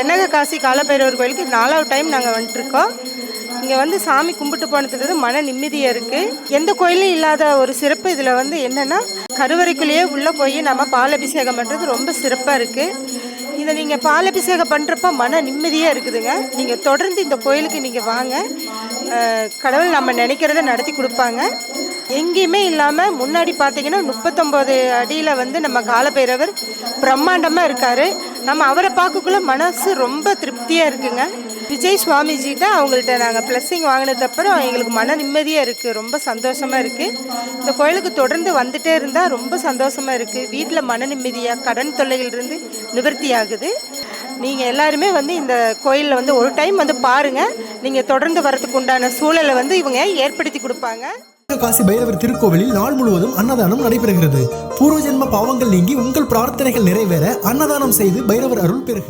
தென்னக காசி காலபைரவர் கோயிலுக்கு 4வது டைம் நாங்கள் வந்துட்டுருக்கோம். இங்கே வந்து சாமி கும்பிட்டு போனதுக்கு மன நிம்மதியாக இருக்குது. எந்த கோயிலும் இல்லாத ஒரு சிறப்பு இதில் வந்து என்னென்னா, கருவறைக்குள்ளேயே உள்ளே போய் நம்ம பால் அபிஷேகம் பண்ணுறது ரொம்ப சிறப்பாக இருக்குது. இதை நீங்கள் பால் அபிஷேகம் பண்ணுறப்ப மன நிம்மதியாக இருக்குதுங்க. நீங்கள் தொடர்ந்து இந்த கோயிலுக்கு நீங்கள் வாங்க. கடவுள் நம்ம நினைக்கிறத நடத்தி கொடுப்பாங்க. எங்கேயுமே இல்லாமல் முன்னாடி பார்த்தீங்கன்னா 39 அடியில் வந்து நம்ம காலபைரவர் பிரம்மாண்டமாக இருக்கார். நம்ம அவரை பார்க்கக்குள்ள மனசு ரொம்ப திருப்தியாக இருக்குங்க. விஜய் சுவாமிஜிகிட்ட அவங்கள்ட்ட நாங்கள் பிளஸ்ஸிங் வாங்கினதுக்கப்புறம் எங்களுக்கு மன நிம்மதியாக இருக்குது, ரொம்ப சந்தோஷமாக இருக்குது. இந்த கோயிலுக்கு தொடர்ந்து வந்துகிட்டே இருந்தால் ரொம்ப சந்தோஷமாக இருக்குது. வீட்டில் மன நிம்மதியாக கடன் தொல்லைகளிலிருந்து நிவர்த்தி ஆகுது. நீங்கள் எல்லாருமே வந்து இந்த கோயிலில் வந்து ஒரு டைம் வந்து பாருங்கள். நீங்கள் தொடர்ந்து வரதுக்கு உண்டான சூழலை வந்து இவங்க ஏற்படுத்தி கொடுப்பாங்க. காசி பைரவர் திருக்கோவிலில் நாள் முழுவதும் அன்னதானம் நடைபெறுகிறது. பூர்வ ஜென்ம பாவங்கள் நீங்கி உங்கள் பிரார்த்தனைகள் நிறைவேற அன்னதானம் செய்து பைரவர் அருள் பெறுக.